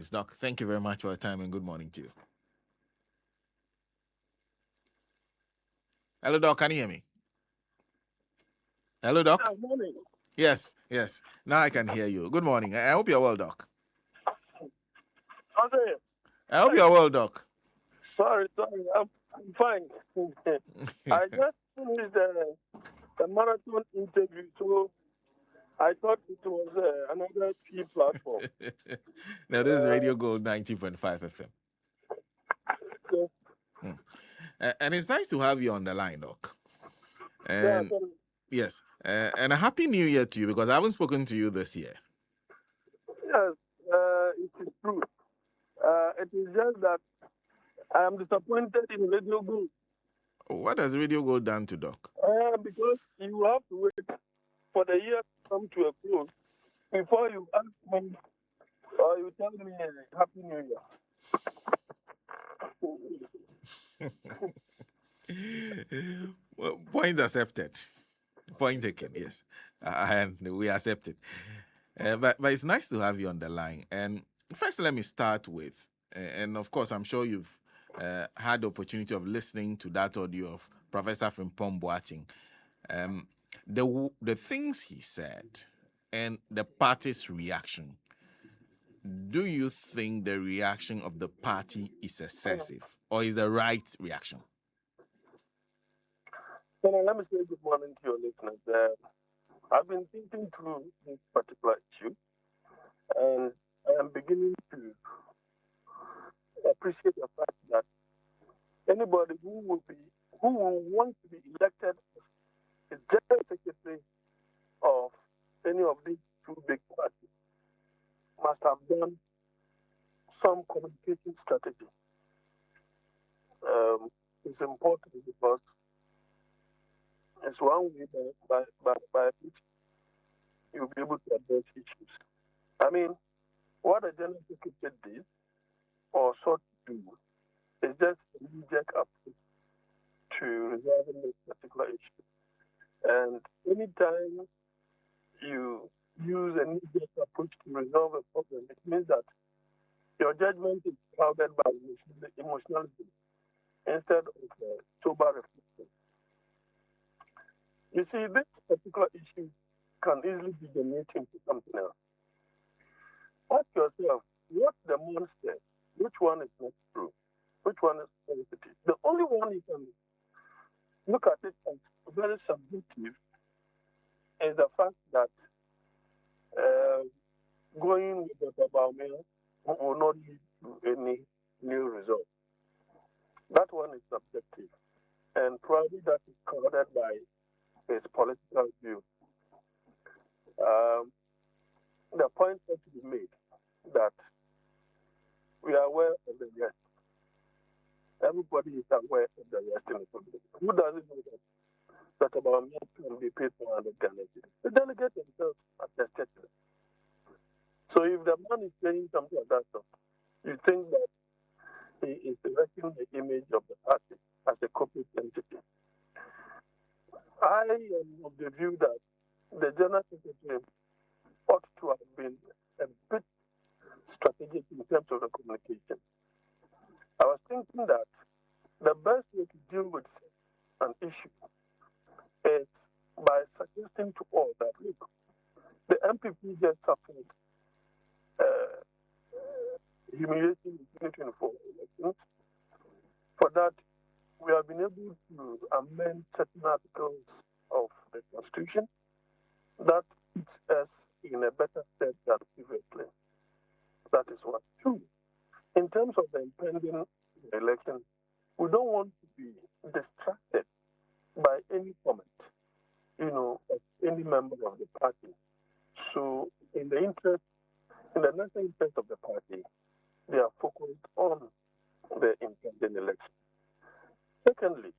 Doc, thank you very much for your time and good morning to you. Hello, Doc. Can you hear me? Hello, Doc. Morning. Yes. Now I can hear you. Good morning. I hope you're well, Doc. Okay. I hope you're well, Doc. Sorry. I'm fine. I just finished the marathon interview, so I thought it was another P platform. Now, this is Radio Gold 90.5 FM. So, Hmm. And it's nice to have you on the line, Doc. yeah, And so, yes, and a happy new year to you because I haven't spoken to you this year. yes, it is true. It is just that I am disappointed in Radio Good What has Radio Gold done to Doc? because you have to wait for the year to come to a close before you ask me or you tell me Happy New Year. Well, point accepted. Point taken, yes. And we accept it. But it's nice to have you on the line. And first, let me start with, and of course, I'm sure you've had the opportunity of listening to that audio of Professor Frimpong Boateng. The things he said and the party's reaction. Do you think the reaction of the party is excessive or is the right reaction? So now let me say good morning to your listeners. I've been thinking through this particular issue, and I am beginning to appreciate the fact that anybody who will want to be elected as general secretary of any of these two big parties must have done some communication strategy. It's important because it's one way by which you'll be able to address issues. I mean, what a general secretary did or sought to do is just a knee-jerk approach to resolving this particular issue. And anytime you use a knee-jerk approach to resolve a problem, it means that your judgment is clouded by emotionalism instead of sober reflection. You see, this particular issue can easily degenerate into something else. Ask yourself, what the man said, which one is not true? Which one is sensitive? The only one you can look at it as very subjective is the fact that going with the Babaumea will not lead to any new result. That one is subjective, and probably that is clouded by his political view. The point has to be made that we are aware of the rest. Everybody is aware of the rest in the community. Who doesn't know that about me can be paid for 100 Ghana cedis? The delegates themselves attested to it. So if the man is saying something like that stuff, you think that he is erecting the image of the party as a corporate entity. I am of the view that the general secretary ought to have been a bit strategic in terms of the communication. I was thinking that the best way to deal with an issue is by suggesting to all that, look, the MPP just suffered humiliation in 2024 elections. For that, we have been able to amend certain articles of the Constitution that puts us in a better state than previously. That is one. Two, in terms of the impending election, we don't want to be distracted by any comment, of any member of the party. So, in the national interest of the party, they are focused on the impending election. Thirdly,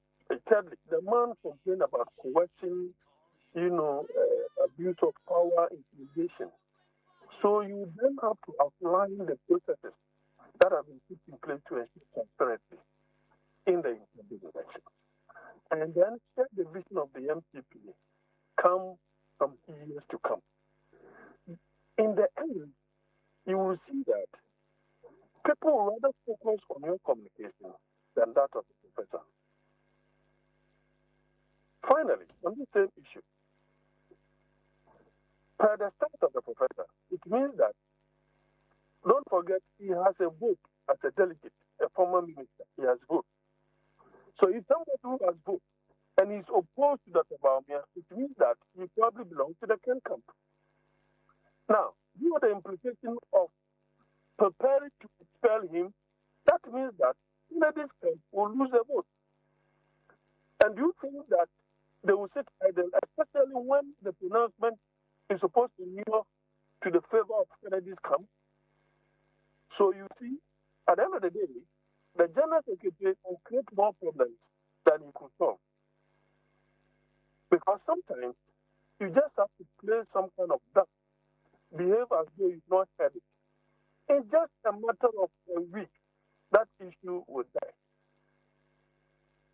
the man complained about coercion, abuse of power, intimidation. So you then have to outline the processes that have been put in place to ensure transparency in the impending election. And then share the vision of the MPP come some years to come. In the end, you will see that people will rather focus on your communication than that of the professor. Finally, on the same issue, per the stance of the professor, it means that, don't forget, he has a vote as a delegate, a former minister. He has vote. So if somebody who has vote and is opposed to Dr. Baumia, it means that he probably belongs to the Ken camp. Now, you know the implication of preparing to expel him. That means that this camp will lose a vote. And do you think that they will sit idle, especially when the pronouncement is supposed to mirror to the favor of Kennedy's camp? So you see, at the end of the day, the General Secretary will create more problems than he could solve. Because sometimes you just have to play some kind of duck, behave as though you've not heard it. In just a matter of a week, that issue will die.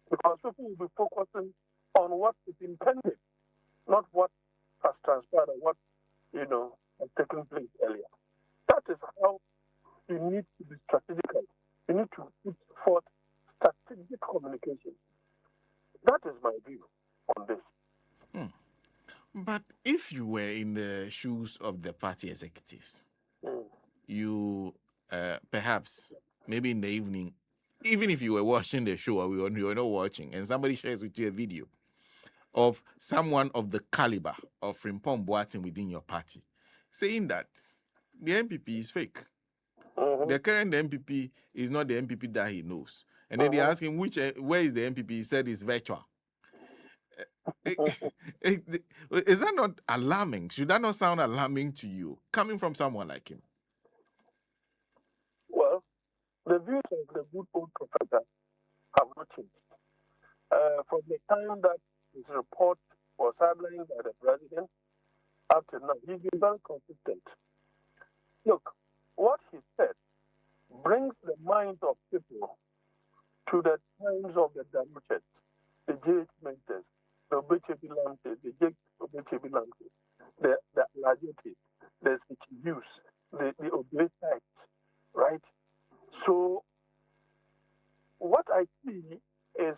Because people will be focusing on what is intended, not what has transpired or what, has taken place earlier. That is how you need to be strategical. You need to put forth strategic communication. That is my view on this. But if you were in the shoes of the party executives, you perhaps, maybe in the evening, even if you were watching the show or you were not watching, and somebody shares with you a video of someone of the caliber of Frimpong Boateng within your party, saying that the MPP is fake. The current MPP is not the MPP that he knows. And then they ask him, where is the MPP? He said it's virtual. Is that not alarming? Should that not sound alarming to you, coming from someone like him? Well, the views of the good old professor have not changed. From the time that his report was sidelined by the president up to now, he's been very consistent. Look, what he said brings the minds of people to the times of the Danuches, the J.H. Mentors, the Obechebi Lantes, the J. Obechebi Lantes, the Lajetis, the Sichiyus, the Obesites, right? So what I see is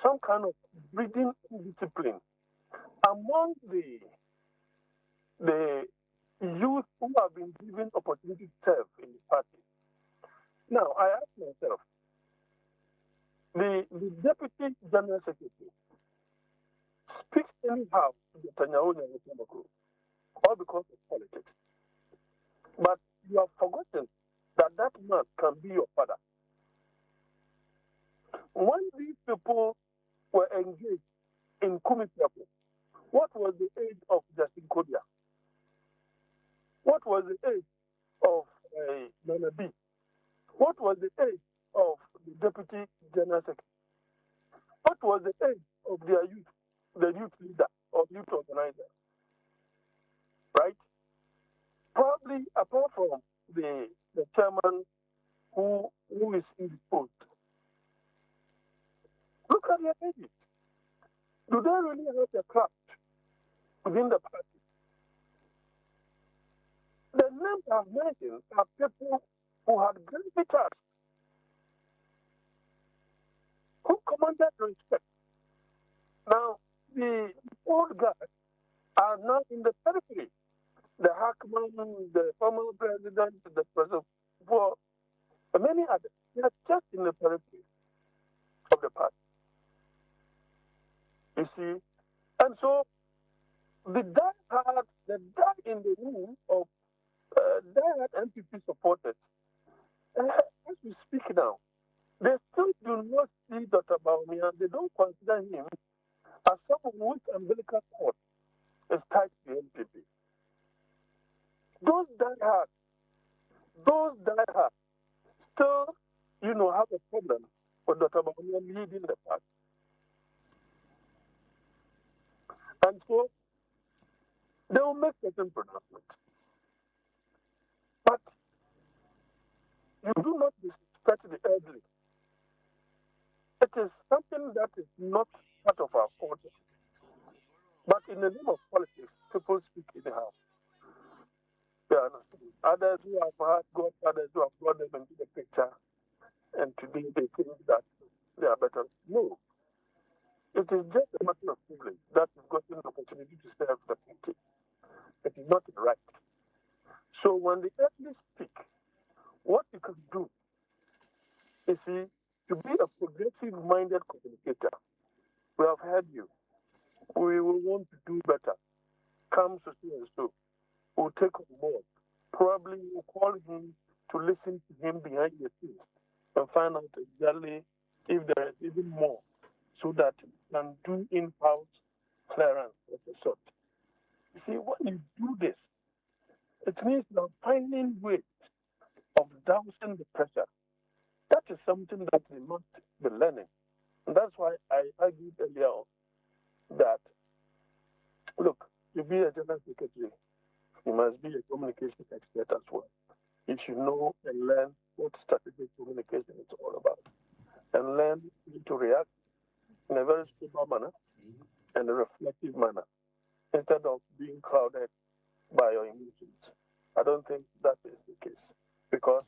some kind of breeding indiscipline among the youth who have been given opportunity to serve in the party. Now, I ask myself, the Deputy General Secretary speaks anyhow to the Tanyahonya all because of politics. But you have forgotten that man can be your father. When these people were engaged in Kumitiapo, what was the age of Justin Kodia? What was the age of Nana B? What was the age of the Deputy General Secretary? What was the age of their youth, the youth leader or youth organizer? Right? Probably apart from the chairman who is indisposed. Look at their ages. Do they really have a craft within the party? The names I've mentioned are people who had great tasks, who commanded respect. Now, the old guys are now in the periphery. The Hackman, the former president, the president, for many others, they are just in the periphery of the party. You see? And so, the die in the room of diehard MPP supporters, as we speak now, they still do not see Dr. Baumia. They don't consider him as someone whose umbilical cord is tied to the MPP. Those diehard still, have a problem with Dr. Baumia leading the party. And so, they will make certain pronouncements. But you do not disrespect the elderly. It is something that is not part of our culture. But in the name of politics, people speak anyhow. Yeah, others who have had godfathers who have brought them into the picture, and today they think that they are better. No, it is just a matter of privilege that you've gotten an opportunity to serve the country. It is not right. So when the athletes speak, what you can do is to be a progressive-minded communicator. We have heard you. We will want to do better. Come so and so. We'll take on board. Probably we'll call him to listen to him behind the scenes and find out exactly if there is even more so that we can do in-house clearance of the sort. You see, when you do this, it means you're finding ways of dousing the pressure. That is something that we must be learning. And that's why I argued earlier on that, look, to be a general secretary, you must be a communication expert as well. You should know and learn what strategic communication is all about and learn to react in a very stable manner and a reflective manner instead of being clouded by your emotions. I don't think that is the case because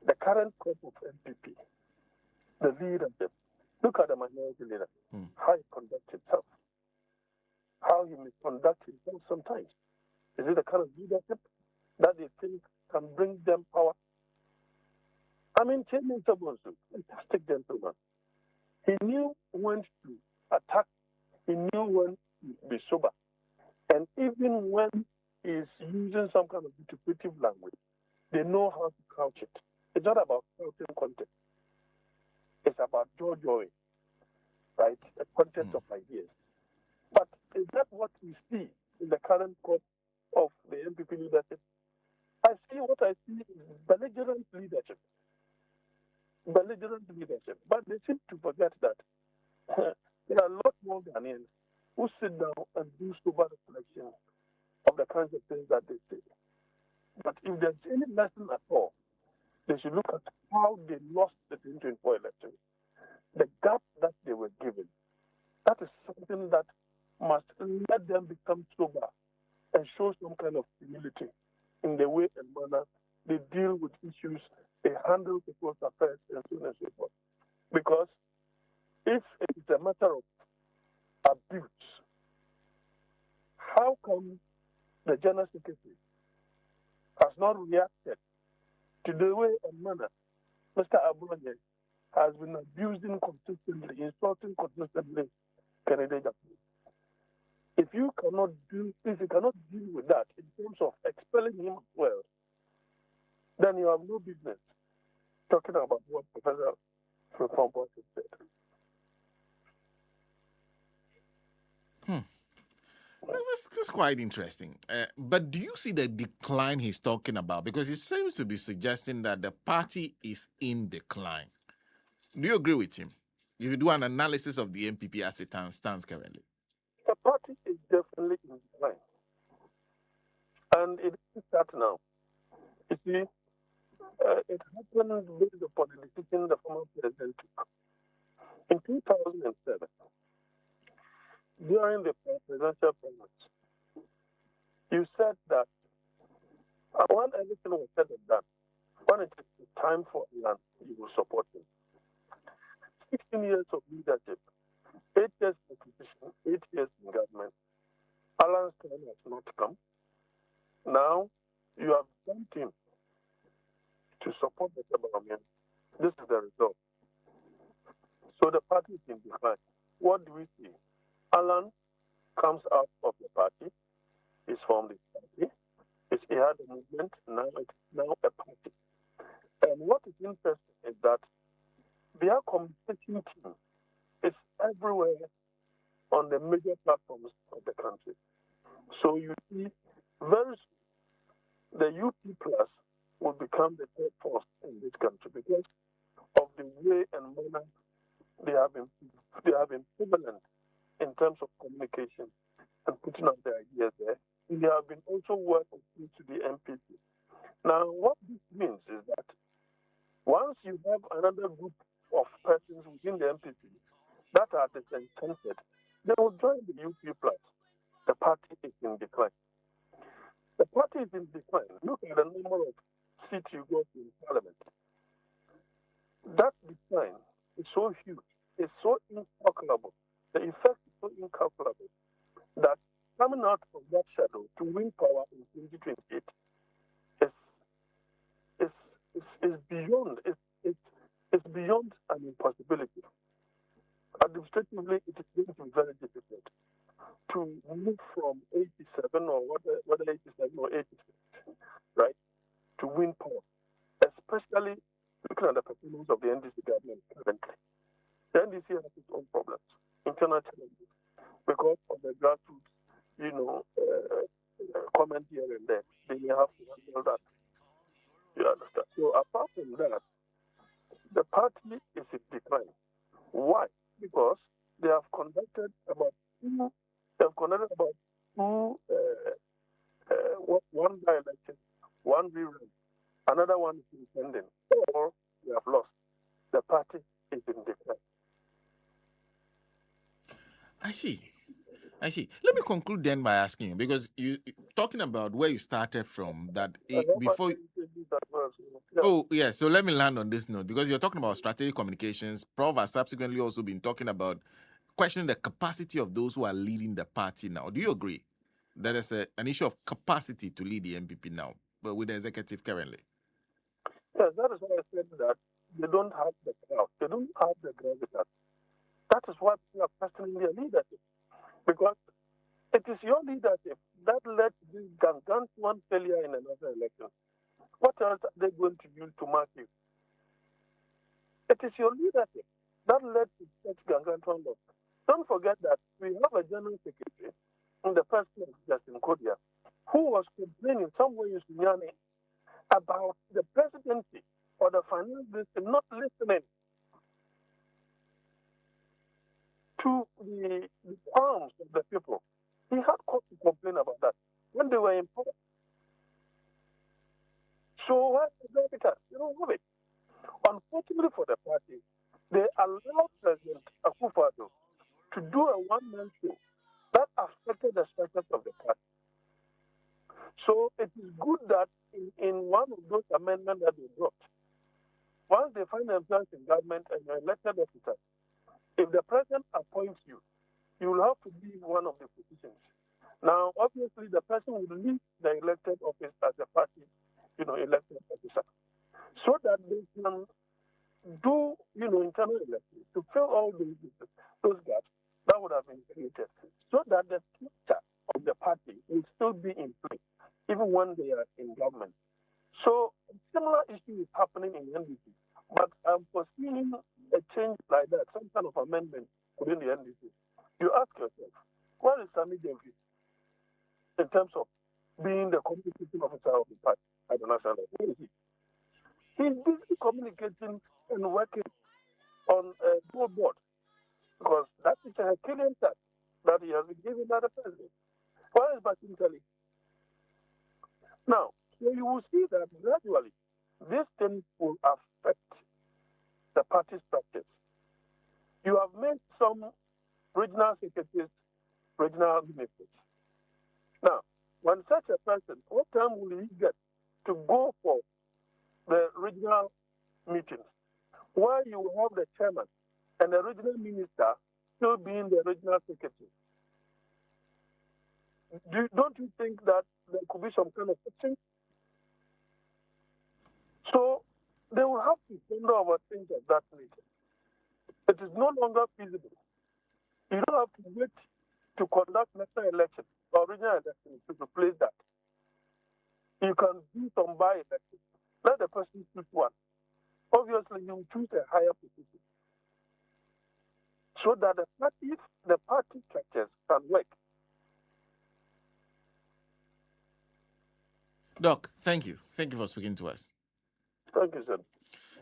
the current crop of MPP, the leadership, look at the minority leader, how he conducts himself, how he misconducts himself sometimes. Is it the kind of leadership that they think can bring them power? I mean, Chairman Sabonsu, fantastic gentleman. He knew when to attack. He knew when to be sober. And even when he's using some kind of interpretive language, they know how to couch it. It's not about couching content. It's about joy, right? A content of ideas. But is that what we see in the current course of the MPP leadership? What I see is belligerent leadership. Belligerent leadership. But they seem to forget that there are a lot more Ghanaians who sit down and do sober reflection of the kinds of things that they say. But if there's any lesson at all, they should look at how they lost the 2024 election. The gap that they were given. That is something that must let them become sober and show some kind of humility in the way and manner they deal with issues, they handle people's affairs, and so on and so forth. Because if it is a matter of abuse, how come the General Secretary has not reacted to the way and manner Mr. Abulanye has been abusing consistently, insulting consistently Kennedy Japan? If you cannot deal with that in terms of expelling him as well, then you have no business talking about what Professor Frimpong Boateng said. That's quite interesting. But do you see the decline he's talking about? Because he seems to be suggesting that the party is in decline. Do you agree with him? If you do an analysis of the MPP as it stands currently. The party is definitely in decline. And it is that now. You see, it happened based upon the decision the former president took. In 2007, during the presidential primaries, you said that when everything was said and done, when it is time for land, you will support him. 16 years of leadership, 8 years in opposition, 8 years in government. Alan's time has not come. Now, you have sent him to support the government. This is the result. So the party is in decline. What do we see? Alan comes out of the party. He's formed his party. He had a movement. Now it's a party. And what is interesting is that their communication team is everywhere on the major platforms of the country. So you see, very soon, the UP Plus will become the third force in this country because of the way and manner they have been prevalent in terms of communication and putting out their ideas there. They have been also working to the MPP. Now, what this means is that once you have another group of persons within the MPP that are disenchanted, they will join the UP Plus. The party is in decline. The party is in decline. Look at the number of seats you got in parliament. That decline is so huge, it's so incalculable. The effect is so incalculable that coming out of that shadow to win power in 2028 is beyond it's beyond an impossibility. Administratively, it is going to be very difficult to move from 87 or whether 87 or 86, right, to win power, especially looking at the performance of the NDC government currently. The NDC has its own problems, internal challenges, because of the grassroots, comment here and there. They may have to handle that. You understand? So apart from that, the party is in decline. Why? Because they have conducted about two one by-election, one rerun, another one is independent, or they have lost. The party is in decline. I see. Let me conclude then by asking you, because you talking about where you started from, that before. Oh, yeah. So let me land on this note, because you're talking about strategic communications. Prof has subsequently also been talking about questioning the capacity of those who are leading the party now. Do you agree that is an issue of capacity to lead the MPP now, but with the executive currently? Yes, that is why I said that they don't have the crowd. They don't have the gravitas. That is why people are questioning their leadership. Because it is your leadership that led to this gargantuan failure in another election. What else are they going to use to mark you? It is your leadership that led to such gargantuan loss. Don't forget that we have a general secretary in the first place, Justin Kodia, who was complaining somewhere in Sunyani about the presidency or the finance minister not listening to the qualms of the people. He had cause to complain about that when they were in power. So why is that? You don't have it. Unfortunately for the party, they allowed President Akufo-Addo to do a one-man show that affected the structures of the party. So it is good that in one of those amendments that they brought, once they find themselves in government and you're elected officer, if the president appoints you, you will have to be one of the positions. Now, obviously, the person will leave the elected office as a party, elected officer, so that they can do, internal elections to fill all those gaps that would have been created, so that the structure of the party will still be in place, even when they are in government. So, a similar issue is happening in NDC, but I'm foreseeing a change like that, some kind of amendment within the NDC. You ask yourself, where is Sami Davis in terms of being the communication officer of the party at the national level? Where is he? He's busy communicating and working on a board because that is a Herculean task that he has been given by the president. Where is Basim Tali? Now, so you will see that gradually this thing will affect the party structures. You have made some regional secretaries, regional ministers. Now, when such a person, what time will he get to go for the regional meetings, where you will have the chairman and the regional minister still being the regional secretary? Don't you think that there could be some kind of friction? So they will have to ponder over things of that nature. It is no longer feasible. You don't have to wait to conduct national elections or regional elections to replace that. You can do some by-elections. Let the person choose one. Obviously, you will choose a higher position so that the party structures can work. Doc, thank you. Thank you for speaking to us. Thank you, sir.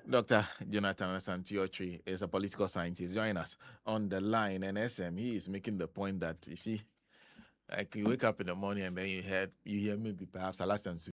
Dr. Jonathan Asante Otchere is a political scientist. Join us on the line. And SM, he is making the point that, you see, like you wake up in the morning and then you hear maybe perhaps a license